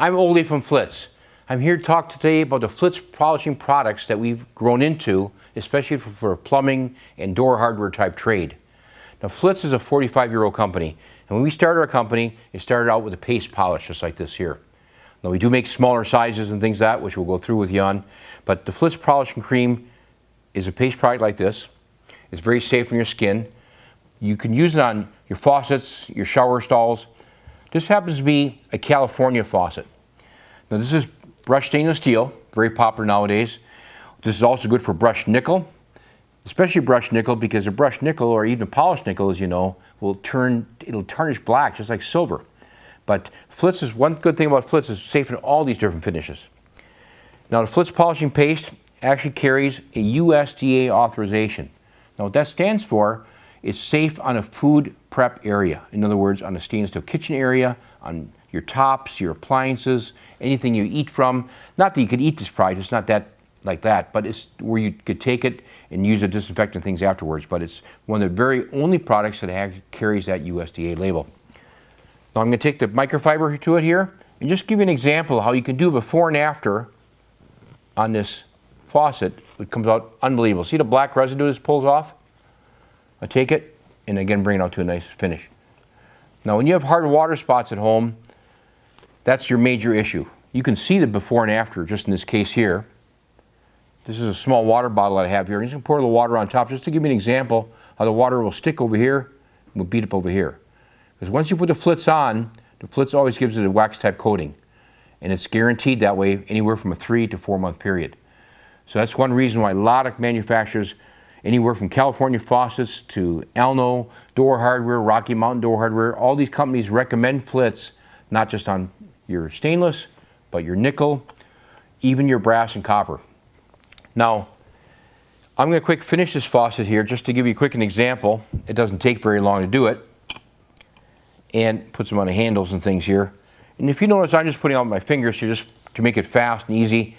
I'm Olie from Flitz. I'm here to talk today about the Flitz polishing products that we've grown into, especially for plumbing and door hardware type trade. Now Flitz is a 45-year-old company, and when we started our company, it started out with a paste polish just like this here. Now we do make smaller sizes and things like that, which we'll go through with you on, but the Flitz polishing cream is a paste product like this. It's very safe on your skin. You can use it on your faucets, your shower stalls. This happens to be a California faucet. Now this is brushed stainless steel, very popular nowadays. This is also good for brushed nickel, especially brushed nickel, because a brushed nickel or even polished nickel, as you know, it'll tarnish black just like silver. But Flitz is, one good thing about Flitz is safe in all these different finishes. Now the Flitz polishing paste actually carries a USDA authorization. Now what that stands for is safe on a food prep area. In other words, on a stainless steel kitchen area, on your tops, your appliances, anything you eat from. Not that you could eat this product, it's not that like that, but it's where you could take it and use it disinfectant things afterwards. But it's one of the very only products that carries that USDA label. Now I'm going to take the microfiber to it here and just give you an example of how you can do before and after on this faucet. It comes out unbelievable. See the black residue this pulls off? I take it and again bring it out to a nice finish. Now when you have hard water spots at home, that's your major issue. You can see the before and after just in this case here. This is a small water bottle that I have here. I'm just going to pour a little water on top just to give you an example how the water will stick over here and will beat up over here. Because once you put the Flitz on, the Flitz always gives it a wax type coating. And it's guaranteed that way anywhere from a 3 to 4 month period. So that's one reason why a lot of manufacturers, anywhere from California Faucets to Alno, Door Hardware, Rocky Mountain Door Hardware, all these companies recommend Flitz, not just on your stainless, but your nickel, even your brass and copper. Now, I'm going to quick finish this faucet here just to give you a quick an example. It doesn't take very long to do it. And put some on the handles and things here. And if you notice, I'm just putting out my fingers here just to make it fast and easy.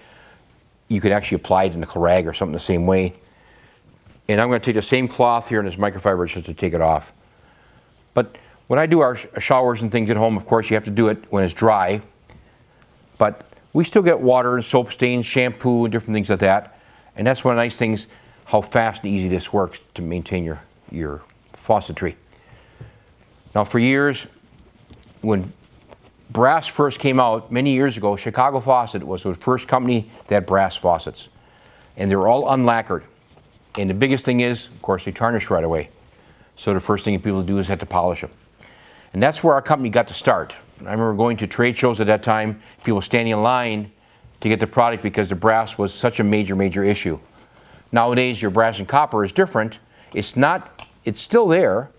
You could actually apply it in a rag or something the same way. And I'm going to take the same cloth here in this microfiber just to take it off. But when I do our showers and things at home, of course, you have to do it when it's dry. But we still get water and soap stains, shampoo, and different things like that. And that's one of the nice things, how fast and easy this works to maintain your faucetry. Now for years, when brass first came out, many years ago, Chicago Faucet was the first company that had brass faucets. And they were all unlacquered. And the biggest thing is, of course, they tarnish right away. So the first thing people do is have to polish them. And that's where our company got to start. I remember going to trade shows at that time, people standing in line to get the product because the brass was such a major issue. Nowadays, your brass and copper is different. It's still there,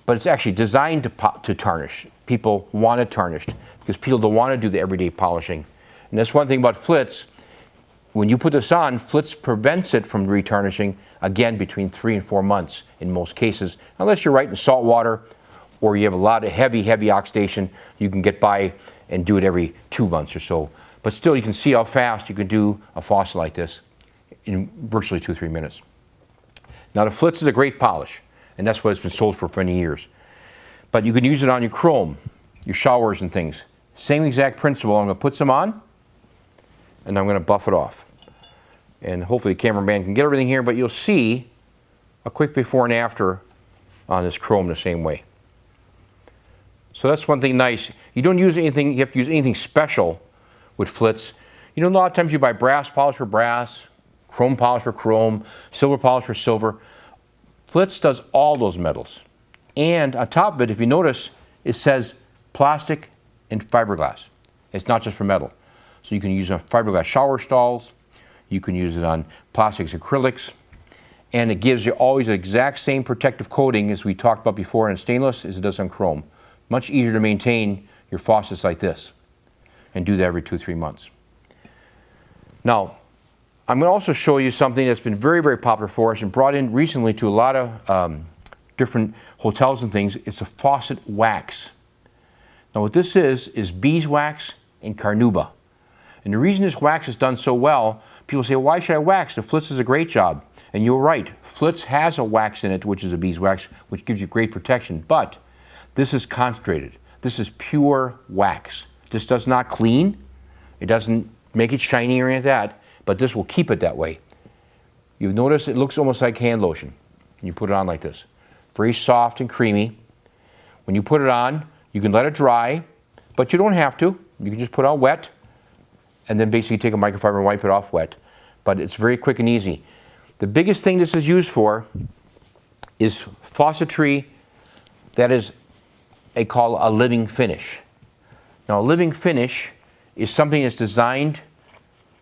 but it's actually designed to tarnish. People want it tarnished because people don't want to do the everyday polishing. And that's one thing about Flitz. When you put this on, Flitz prevents it from retarnishing, again, between 3 and 4 months in most cases, unless you're right in salt water or you have a lot of heavy oxidation. You can get by and do it every 2 months or so. But still, you can see how fast you can do a faucet like this in virtually 2 or 3 minutes. Now the Flitz is a great polish, and that's what it's been sold for many years. But you can use it on your chrome, your showers and things. Same exact principle. I'm going to put some on, and I'm going to buff it off. And hopefully the cameraman can get everything here, but you'll see a quick before and after on this chrome the same way. So that's one thing nice. You don't use anything, you have to use anything special with Flitz. You know, a lot of times you buy brass polish for brass, chrome polish for chrome, silver polish for silver. Flitz does all those metals. And on top of it, if you notice, it says plastic and fiberglass. It's not just for metal. So you can use it on fiberglass shower stalls. You can use it on plastics, acrylics. And it gives you always the exact same protective coating as we talked about before in stainless as it does on chrome. Much easier to maintain your faucets like this. And do that every 2 or 3 months. Now, I'm going to also show you something that's been very popular for us and brought in recently to a lot of different hotels and things. It's a faucet wax. Now what this is beeswax and carnauba. And the reason this wax is done so well, people say, why should I wax? The Flitz does a great job. And you're right, Flitz has a wax in it, which is a beeswax, which gives you great protection. But this is concentrated. This is pure wax. This does not clean. It doesn't make it shiny or any of that, but this will keep it that way. You've noticed it looks almost like hand lotion. You put it on like this. Very soft and creamy. When you put it on, you can let it dry, but you don't have to. You can just put it on wet, and then basically take a microfiber and wipe it off wet. But it's very quick and easy. The biggest thing this is used for is faucetry that is called a living finish. Now, a living finish is something that's designed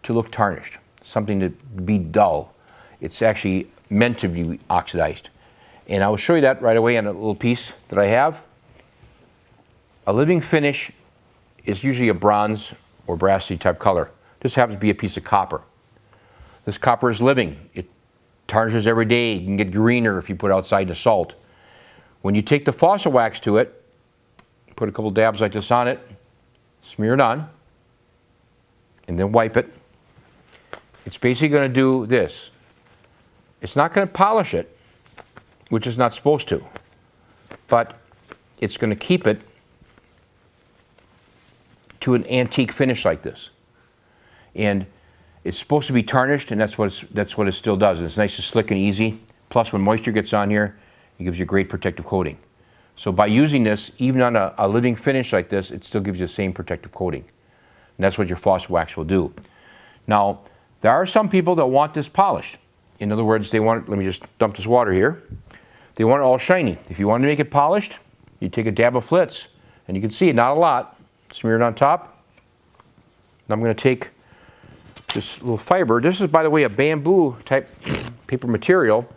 to look tarnished, something to be dull. It's actually meant to be oxidized. And I will show you that right away on a little piece that I have. A living finish is usually a bronze or brassy type color. This happens to be a piece of copper. This copper is living. It tarnishes every day. You can get greener if you put it outside in the salt. When you take the faucet wax to it, put a couple dabs like this on it, smear it on, and then wipe it. It's basically going to do this. It's not going to polish it, which is not supposed to, but it's going to keep it to an antique finish like this. And it's supposed to be tarnished, and that's what it still does. It's nice and slick and easy. Plus, when moisture gets on here, it gives you a great protective coating. So by using this, even on a living finish like this, it still gives you the same protective coating. And that's what your faucet wax will do. Now, there are some people that want this polished. In other words, they want, let me just dump this water here. They want it all shiny. If you want to make it polished, you take a dab of Flitz, and you can see, not a lot, smear it on top. Now I'm going to take this little fiber. This is, by the way, a bamboo type paper material.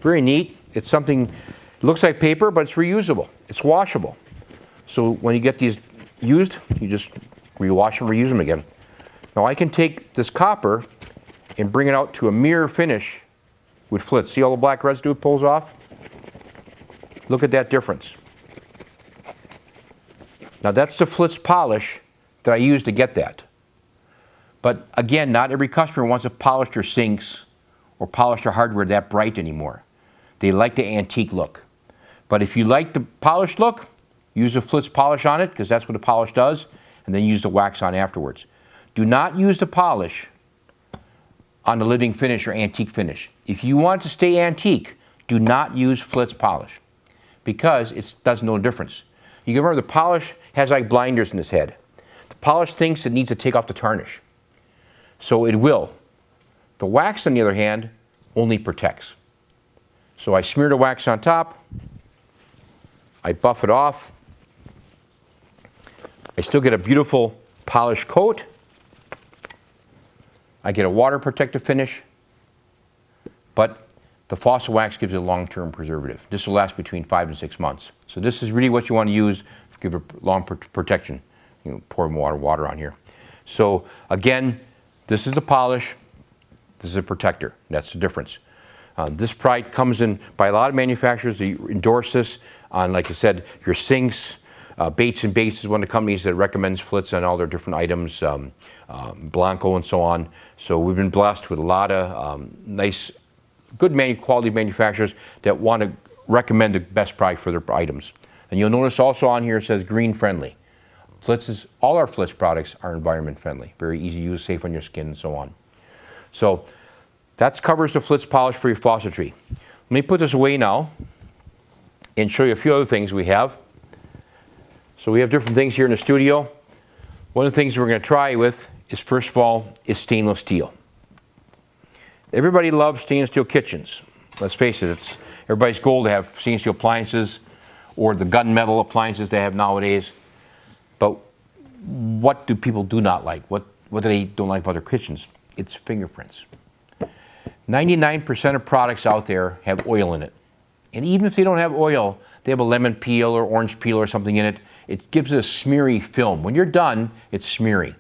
Very neat. It's something, it looks like paper, but it's reusable. It's washable. So when you get these used, you just rewash them, reuse them again. Now I can take this copper and bring it out to a mirror finish with Flitz. See all the black residue it pulls off? Look at that difference. Now that's the Flitz polish that I use to get that. But again, not every customer wants to polish their sinks or polish their hardware that bright anymore. They like the antique look. But if you like the polished look, use a Flitz polish on it, because that's what the polish does, and then use the wax on afterwards. Do not use the polish on the living finish or antique finish. If you want it to stay antique, do not use Flitz polish, because it does no difference. You can remember the polish has like blinders in its head. The polish thinks it needs to take off the tarnish. So it will. The wax, on the other hand, only protects. So I smear the wax on top. I buff it off. I still get a beautiful polished coat. I get a water protective finish. But the faucet wax gives it a long-term preservative. This will last between 5 and 6 months. So this is really what you want to use to give it long protection. You know, pour more water on here. So again, this is the polish. This is a protector. That's the difference. This product comes in by a lot of manufacturers. They endorse this on, like I said, your sinks. Bates & Bates is one of the companies that recommends Flitz on all their different items, Blanco and so on. So we've been blessed with a lot of nice, good quality manufacturers that want to recommend the best product for their items. And you'll notice also on here it says green friendly. All our Flitz products are environment friendly, very easy to use, safe on your skin and so on. So that covers the Flitz polish for your faucetry. Let me put this away now and show you a few other things we have. So we have different things here in the studio. One of the things we're going to try with is, first of all, is stainless steel. Everybody loves stainless steel kitchens. Let's face it, it's everybody's goal to have stainless steel appliances or the gunmetal appliances they have nowadays. But what do people do not like? What do they don't like about their kitchens? It's fingerprints. 99% of products out there have oil in it. And even if they don't have oil, they have a lemon peel or orange peel or something in it. It gives it a smeary film. When you're done, it's smeary.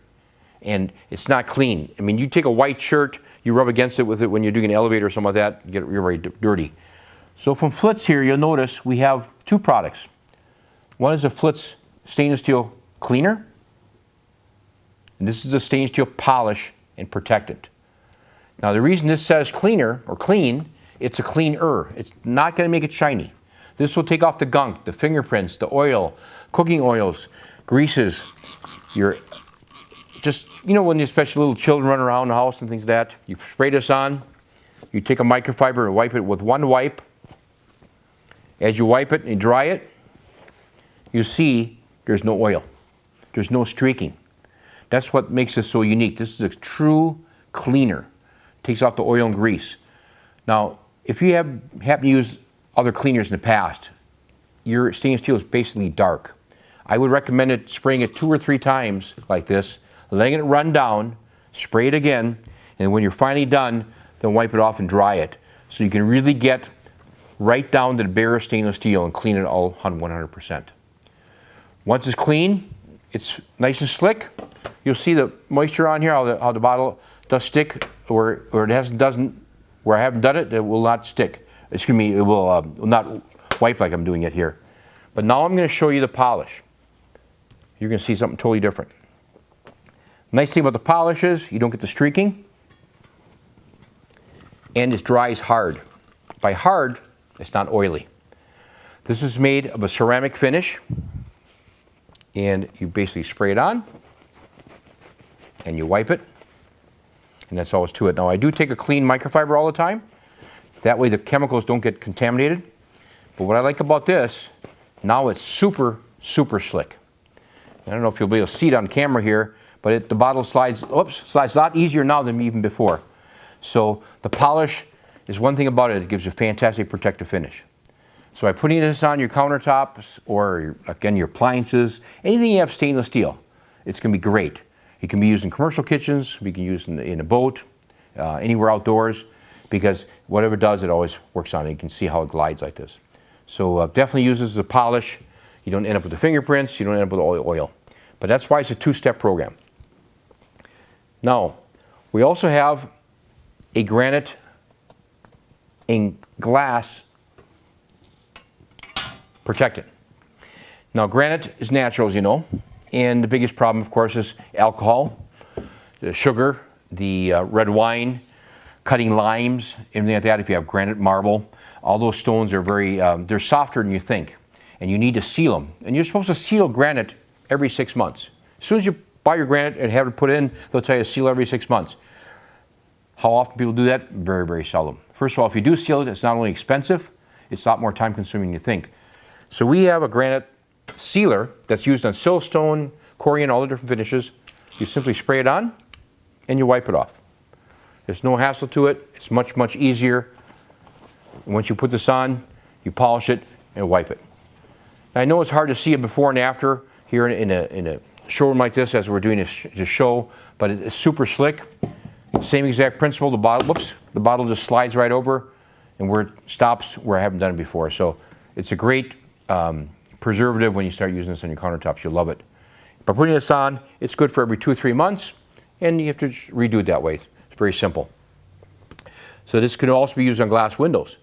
And it's not clean. I mean, you take a white shirt, you rub against it with it when you're doing an elevator or something like that, you're very dirty. So from Flitz here, you'll notice we have two products. One is a Flitz stainless steel cleaner. And this is a stainless steel polish and protectant. Now the reason this says cleaner or clean, it's a cleaner. It's not going to make it shiny. This will take off the gunk, the fingerprints, the oil, cooking oils, greases, your just, you know, when especially little children run around the house and things like that, you spray this on, you take a microfiber and wipe it with one wipe. As you wipe it and dry it, you see there's no oil. There's no streaking. That's what makes this so unique. This is a true cleaner. Takes off the oil and grease. Now, if you happen to use other cleaners in the past, your stainless steel is basically dark. I would recommend it spraying it 2 or 3 times like this, letting it run down, spray it again, and when you're finally done, then wipe it off and dry it. So you can really get right down to the bare stainless steel and clean it all 100%. Once it's clean, it's nice and slick. You'll see the moisture on here, how the bottle does stick, where it doesn't. Where I haven't done it, it will not stick. Excuse me, it will not wipe like I'm doing it here. But now I'm going to show you the polish. You're going to see something totally different. Nice thing about the polish is you don't get the streaking, and it dries hard. By hard, it's not oily. This is made of a ceramic finish, and you basically spray it on, and you wipe it, and that's all there's to it. Now I do take a clean microfiber all the time. That way the chemicals don't get contaminated. But what I like about this, now it's super, super slick. I don't know if you'll be able to see it on camera here, but the bottle slides a lot easier now than even before. So the polish is one thing about it, it gives you a fantastic protective finish. So by putting this on your countertops or, again, your appliances, anything you have stainless steel, it's going to be great. It can be used in commercial kitchens, we can use it in a boat, anywhere outdoors, because whatever it does, it always works on it. You can see how it glides like this. So definitely use this as a polish. You don't end up with the fingerprints, you don't end up with oil. But that's why it's a 2-step program. Now, we also have a granite and glass protectant. Now, granite is natural, as you know, and the biggest problem, of course, is alcohol, the sugar, the red wine, cutting limes, anything like that. If you have granite, marble, all those stones are they're softer than you think, and you need to seal them. And you're supposed to seal granite every 6 months. As soon as you buy your granite and have it put in, they'll tell you to seal every 6 months. How often people do that? Very, very seldom. First of all, if you do seal it, it's not only expensive, it's a lot more time consuming than you think. So we have a granite sealer that's used on siltstone, corian, all the different finishes. You simply spray it on and you wipe it off. There's no hassle to it. It's much, much easier. And once you put this on, you polish it and wipe it. Now, I know it's hard to see it before and after here in a showroom like this as we're doing this show, but it's super slick. Same exact principle. The bottle just slides right over, and where it stops where I haven't done it before. So it's a great preservative when you start using this on your countertops. You'll love it. By putting this on, it's good for every 2 or 3 months, and you have to redo it that way. It's very simple. So this can also be used on glass windows,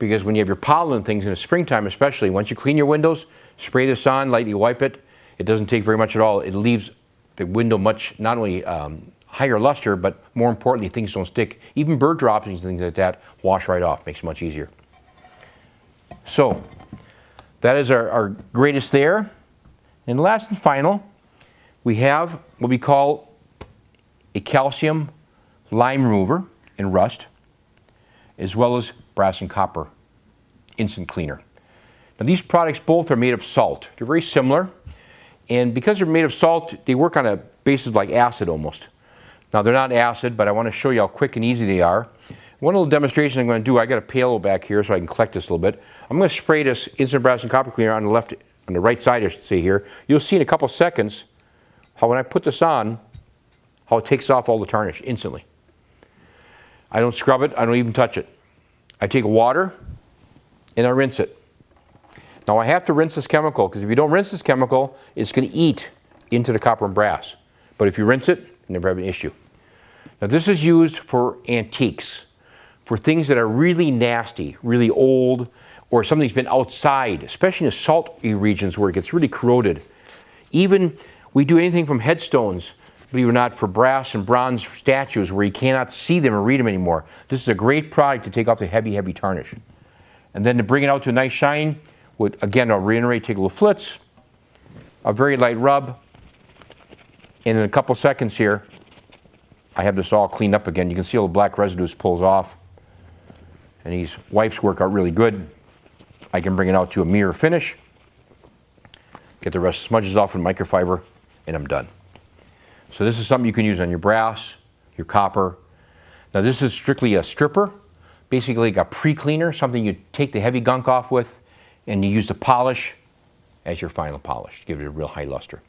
because when you have your pollen and things in the springtime especially, once you clean your windows, spray this on, lightly wipe it. It doesn't take very much at all. It leaves the window much, not only higher luster, but more importantly, things don't stick. Even bird droppings and things like that wash right off. Makes it much easier. So that is our greatest there. And last and final, we have what we call a calcium lime remover and rust, as well as brass and copper instant cleaner. Now these products both are made of salt. They're very similar, and because they're made of salt, they work on a basis like acid almost. Now they're not acid, but I want to show you how quick and easy they are. One little demonstration I'm going to do, I got a pail back here so I can collect this a little bit. I'm going to spray this instant brass and copper cleaner on the right side, I should say here. You'll see in a couple seconds how when I put this on, how it takes off all the tarnish instantly. I don't scrub it, I don't even touch it. I take water and I rinse it. Now I have to rinse this chemical, because if you don't rinse this chemical, it's going to eat into the copper and brass. But if you rinse it, you never have an issue. Now this is used for antiques, for things that are really nasty, really old, or something that's been outside, especially in the salty regions where it gets really corroded. Even we do anything from headstones, believe it or not, for brass and bronze statues where you cannot see them or read them anymore. This is a great product to take off the heavy, heavy tarnish. And then to bring it out to a nice shine, again, I'll reiterate, take a little Flitz, a very light rub, And in a couple seconds here, I have this all cleaned up again. You can see all the black residues pulls off. And these wipes work out really good. I can bring it out to a mirror finish. Get the rest of the smudges off with microfiber, and I'm done. So this is something you can use on your brass, your copper. Now this is strictly a stripper. Basically like a pre-cleaner, something you take the heavy gunk off with, and you use the polish as your final polish to give it a real high luster.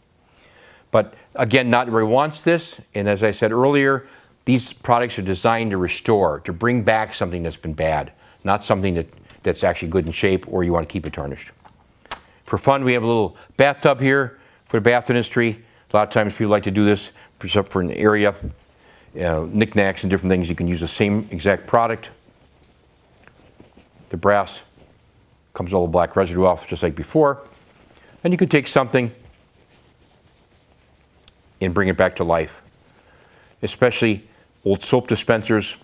But again, not everybody wants this, and as I said earlier, these products are designed to restore, to bring back something that's been bad, not something that's actually good in shape or you want to keep it tarnished. For fun, we have a little bathtub here for the bath industry. A lot of times people like to do this for an area, knickknacks and different things. You can use the same exact product. The brass comes all the black residue off just like before. And you can take something and bring it back to life, especially old soap dispensers.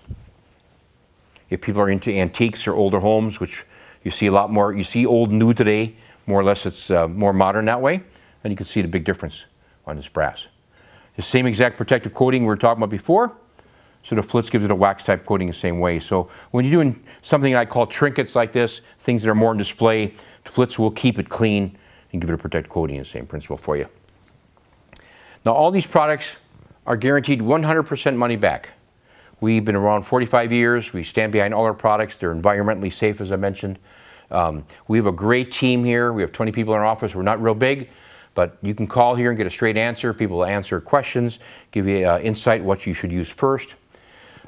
If people are into antiques or older homes, which you see a lot more, you see old new today, more or less it's more modern that way, and you can see the big difference on this brass. The same exact protective coating we were talking about before, so the Flitz gives it a wax type coating the same way. So when you're doing something I call trinkets like this, things that are more on display, the Flitz will keep it clean and give it a protective coating, the same principle for you. Now all these products are guaranteed 100% money back. We've been around 45 years. We stand behind all our products. They're environmentally safe, as I mentioned. We have a great team here. We have 20 people in our office. We're not real big, but you can call here and get a straight answer. People will answer questions, give you insight what you should use first.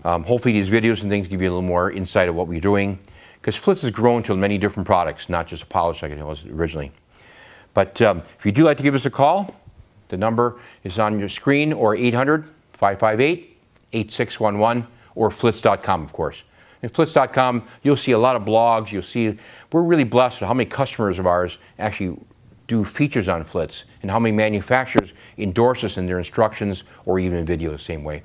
Hopefully these videos and things give you a little more insight of what we're doing, because Flitz has grown to many different products, not just a polish like it was originally. But if you do like to give us a call, the number is on your screen, or 800-558-8611, or flitz.com, of course. At flitz.com, you'll see a lot of blogs. You'll see we're really blessed with how many customers of ours actually do features on Flitz, and how many manufacturers endorse us in their instructions or even in video the same way.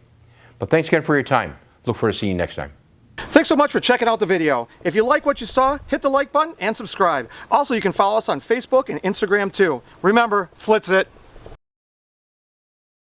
But thanks again for your time. Look forward to seeing you next time. Thanks so much for checking out the video. If you like what you saw, hit the like button and subscribe. Also, you can follow us on Facebook and Instagram too. Remember, Flitz it.